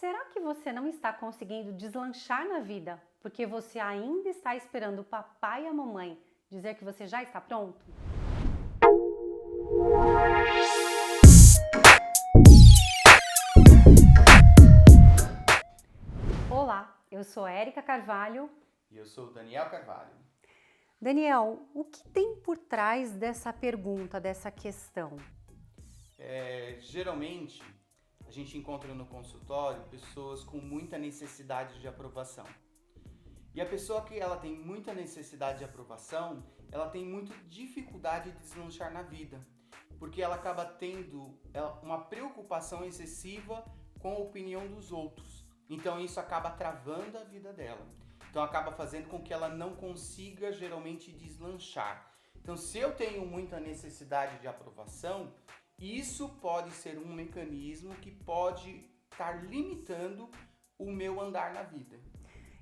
Será que você não está conseguindo deslanchar na vida porque você ainda está esperando o papai e a mamãe dizer que você já está pronto? Olá, eu sou Érica Carvalho. E eu sou o Daniel Carvalho. Daniel, o que tem por trás dessa pergunta, dessa questão? Geralmente, a gente encontra no consultório pessoas com muita necessidade de aprovação. E a pessoa que ela tem muita necessidade de aprovação, ela tem muita dificuldade de deslanchar na vida, porque ela acaba tendo uma preocupação excessiva com a opinião dos outros. Então isso acaba travando a vida dela. Então acaba fazendo com que ela não consiga geralmente deslanchar. Então se eu tenho muita necessidade de aprovação, isso pode ser um mecanismo que pode estar limitando o meu andar na vida.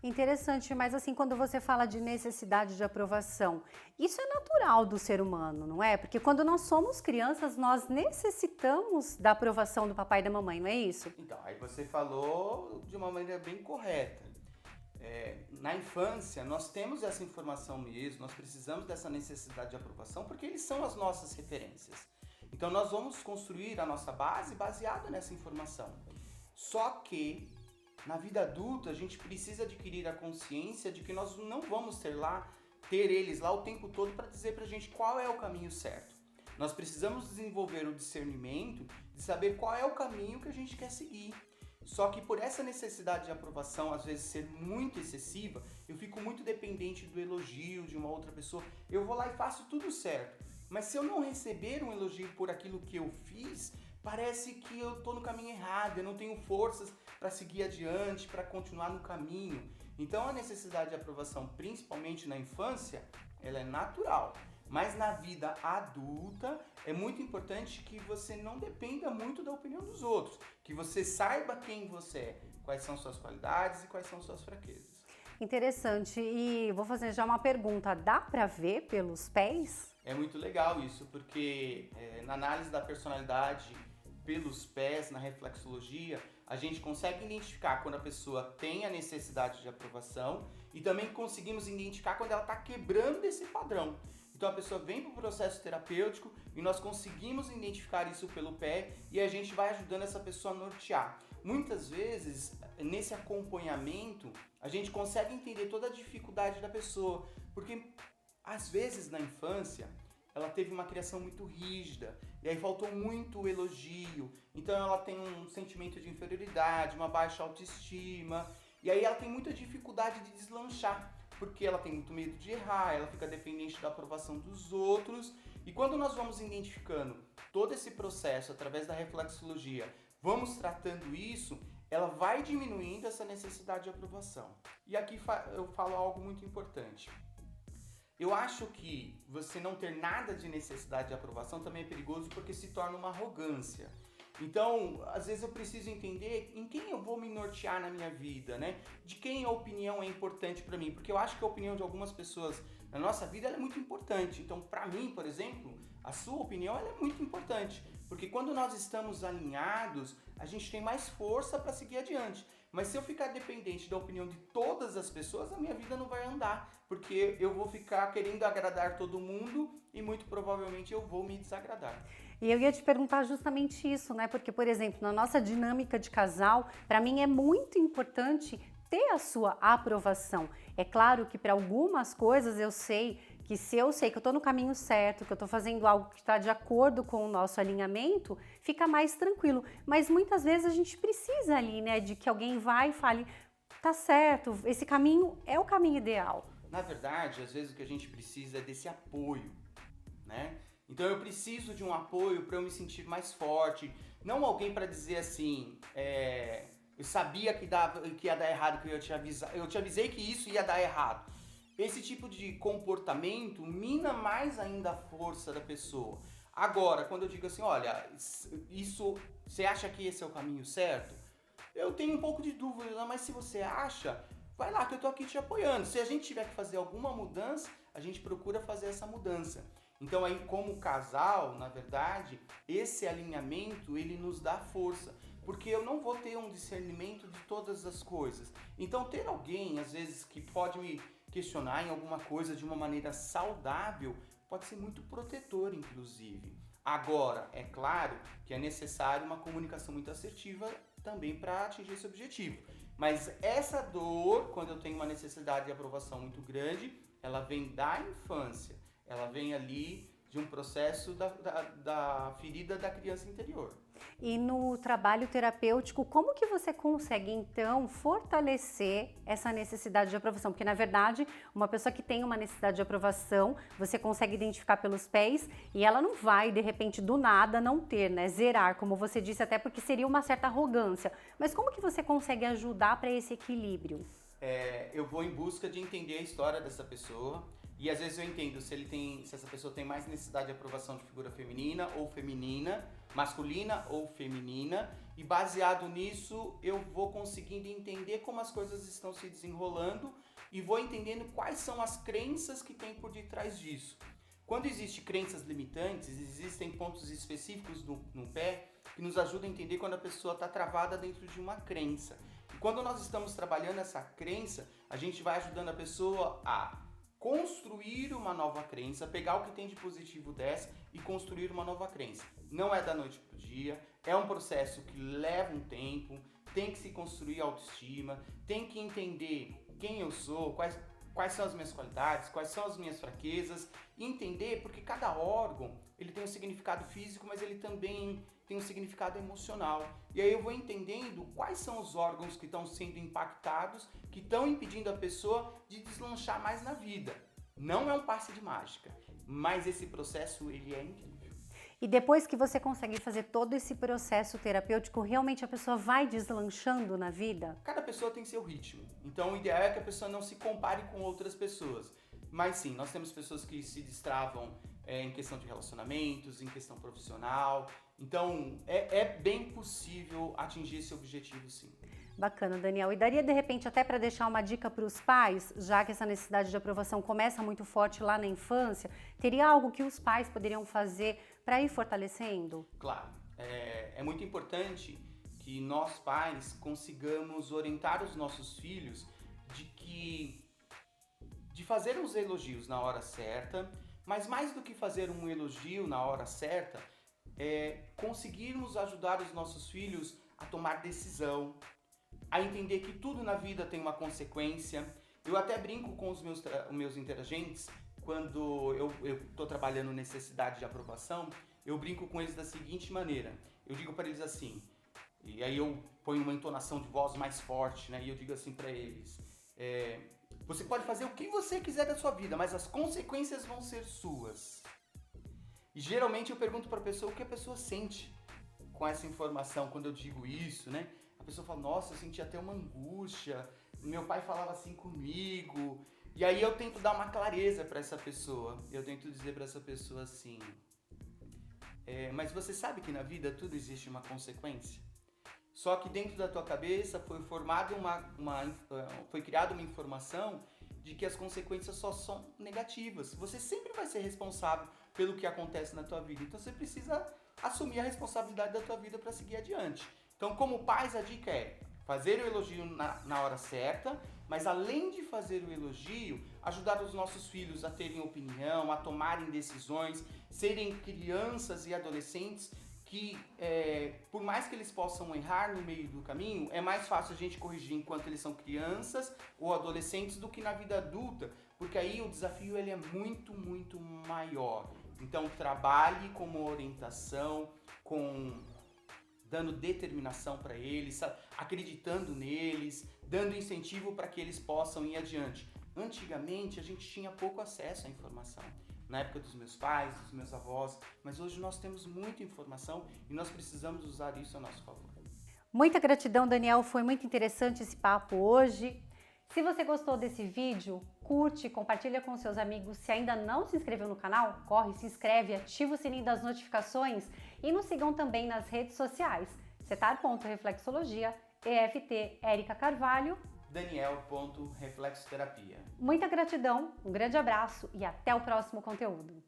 Interessante, mas assim, quando você fala de necessidade de aprovação, isso é natural do ser humano, não é? Porque quando nós somos crianças, nós necessitamos da aprovação do papai e da mamãe, não é isso? Então, aí você falou de uma maneira bem correta. Na infância, nós temos essa informação mesmo, nós precisamos dessa necessidade de aprovação porque eles são as nossas referências. Então, nós vamos construir a nossa base baseada nessa informação. Só que, na vida adulta, a gente precisa adquirir a consciência de que nós não vamos ter eles lá o tempo todo para dizer pra gente qual é o caminho certo. Nós precisamos desenvolver o discernimento de saber qual é o caminho que a gente quer seguir. Só que por essa necessidade de aprovação, às vezes ser muito excessiva, eu fico muito dependente do elogio de uma outra pessoa. Eu vou lá e faço tudo certo. Mas se eu não receber um elogio por aquilo que eu fiz, parece que eu estou no caminho errado, eu não tenho forças para seguir adiante, para continuar no caminho. Então a necessidade de aprovação, principalmente na infância, ela é natural. Mas na vida adulta é muito importante que você não dependa muito da opinião dos outros, que você saiba quem você é, quais são suas qualidades e quais são suas fraquezas. Interessante. E vou fazer já uma pergunta, dá para ver pelos pés? É muito legal isso, porque na análise da personalidade pelos pés, na reflexologia, a gente consegue identificar quando a pessoa tem a necessidade de aprovação e também conseguimos identificar quando ela está quebrando esse padrão. Então a pessoa vem para o processo terapêutico e nós conseguimos identificar isso pelo pé e a gente vai ajudando essa pessoa a nortear. Muitas vezes, nesse acompanhamento, a gente consegue entender toda a dificuldade da pessoa, porque às vezes na infância ela teve uma criação muito rígida e aí faltou muito elogio, então ela tem um sentimento de inferioridade, uma baixa autoestima e aí ela tem muita dificuldade de deslanchar, porque ela tem muito medo de errar, ela fica dependente da aprovação dos outros e quando nós vamos identificando todo esse processo através da reflexologia, vamos tratando isso, ela vai diminuindo essa necessidade de aprovação. E aqui eu falo algo muito importante. Eu acho que você não ter nada de necessidade de aprovação também é perigoso porque se torna uma arrogância. Então, às vezes eu preciso entender em quem eu vou me nortear na minha vida, né? De quem a opinião é importante para mim, porque eu acho que a opinião de algumas pessoas na nossa vida ela é muito importante. Então, para mim, por exemplo, a sua opinião ela é muito importante, porque quando nós estamos alinhados, a gente tem mais força para seguir adiante. Mas se eu ficar dependente da opinião de todas as pessoas, a minha vida não vai andar, porque eu vou ficar querendo agradar todo mundo e muito provavelmente eu vou me desagradar. E eu ia te perguntar justamente isso, né? Porque, por exemplo, na nossa dinâmica de casal, para mim é muito importante ter a sua aprovação. É claro que para algumas coisas eu sei que se eu sei que eu estou no caminho certo, que eu estou fazendo algo que está de acordo com o nosso alinhamento, fica mais tranquilo. Mas muitas vezes a gente precisa ali, né, de que alguém vá e fale, tá certo, esse caminho é o caminho ideal. Na verdade, às vezes o que a gente precisa é desse apoio, né? Então eu preciso de um apoio para eu me sentir mais forte, não alguém para dizer assim, eu sabia que ia dar errado, que eu te avisei que isso ia dar errado. Esse tipo de comportamento mina mais ainda a força da pessoa. Agora, quando eu digo assim, olha, você acha que esse é o caminho certo? Eu tenho um pouco de dúvida, mas se você acha, vai lá que eu tô aqui te apoiando. Se a gente tiver que fazer alguma mudança, a gente procura fazer essa mudança. Então aí, como casal, na verdade, esse alinhamento, ele nos dá força. porque eu não vou ter um discernimento de todas as coisas. Então, ter alguém, às vezes, que pode me questionar em alguma coisa de uma maneira saudável, pode ser muito protetor, inclusive. Agora, é claro que é necessário uma comunicação muito assertiva também para atingir esse objetivo. Mas essa dor, quando eu tenho uma necessidade de aprovação muito grande, ela vem da infância. Ela vem ali de um processo da ferida da criança interior. E no trabalho terapêutico, como que você consegue, então, fortalecer essa necessidade de aprovação? Porque, na verdade, uma pessoa que tem uma necessidade de aprovação, você consegue identificar pelos pés e ela não vai, de repente, do nada não ter, né? Zerar, como você disse, até porque seria uma certa arrogância. Mas como que você consegue ajudar para esse equilíbrio? Eu vou em busca de entender a história dessa pessoa. E às vezes eu entendo se essa pessoa tem mais necessidade de aprovação de figura feminina ou feminina, masculina ou feminina, e baseado nisso eu vou conseguindo entender como as coisas estão se desenrolando e vou entendendo quais são as crenças que tem por detrás disso. Quando existem crenças limitantes, existem pontos específicos no pé que nos ajudam a entender quando a pessoa está travada dentro de uma crença. E quando nós estamos trabalhando essa crença, a gente vai ajudando a pessoa a construir uma nova crença, pegar o que tem de positivo dessa e construir uma nova crença. Não é da noite pro dia, é um processo que leva um tempo, tem que se construir autoestima, tem que entender quem eu sou, quais são as minhas qualidades, quais são as minhas fraquezas, e entender porque cada órgão ele tem um significado físico, mas ele também tem um significado emocional. E aí eu vou entendendo quais são os órgãos que estão sendo impactados, que estão impedindo a pessoa de deslanchar mais na vida. Não é um passe de mágica, mas esse processo ele é incrível. E depois que você consegue fazer todo esse processo terapêutico, realmente a pessoa vai deslanchando na vida? Cada pessoa tem seu ritmo, então o ideal é que a pessoa não se compare com outras pessoas. Mas sim, nós temos pessoas que se destravam em questão de relacionamentos, em questão profissional. Então, é bem possível atingir esse objetivo, sim. Bacana, Daniel. E daria, de repente, até para deixar uma dica para os pais, já que essa necessidade de aprovação começa muito forte lá na infância, teria algo que os pais poderiam fazer para ir fortalecendo? Claro. É muito importante que nós, pais, consigamos orientar os nossos filhos de fazer os elogios na hora certa, mas mais do que fazer um elogio na hora certa, conseguirmos ajudar os nossos filhos a tomar decisão, a entender que tudo na vida tem uma consequência. Eu até brinco com os meus interagentes, quando eu estou trabalhando necessidade de aprovação, eu brinco com eles da seguinte maneira, eu digo para eles assim, e aí eu ponho uma entonação de voz mais forte, né? E eu digo assim para eles, você pode fazer o que você quiser da sua vida, mas as consequências vão ser suas. E geralmente eu pergunto para a pessoa o que a pessoa sente com essa informação quando eu digo isso, né? A pessoa fala, nossa, eu senti até uma angústia, meu pai falava assim comigo. E aí eu tento dar uma clareza para essa pessoa. Eu tento dizer para essa pessoa assim, mas você sabe que na vida tudo existe uma consequência? Só que dentro da tua cabeça foi criada uma informação de que as consequências só são negativas. Você sempre vai ser responsável pelo que acontece na tua vida. Então você precisa assumir a responsabilidade da tua vida para seguir adiante. Então, como pais, a dica é fazer o elogio na hora certa, mas além de fazer o elogio, ajudar os nossos filhos a terem opinião, a tomarem decisões, serem crianças e adolescentes que, por mais que eles possam errar no meio do caminho, é mais fácil a gente corrigir enquanto eles são crianças ou adolescentes do que na vida adulta, porque aí o desafio ele é muito, muito maior. Então, trabalhe com uma orientação, dando determinação para eles, acreditando neles, dando incentivo para que eles possam ir adiante. Antigamente, a gente tinha pouco acesso à informação. Na época dos meus pais, dos meus avós, mas hoje nós temos muita informação e nós precisamos usar isso a nosso favor. Muita gratidão, Daniel, foi muito interessante esse papo hoje. Se você gostou desse vídeo, curte, compartilha com seus amigos. Se ainda não se inscreveu no canal, corre, se inscreve, ativa o sininho das notificações e nos sigam também nas redes sociais. Cetar.reflexologia, EFT Érica Carvalho, Daniel.reflexoterapia. Muita gratidão, um grande abraço e até o próximo conteúdo.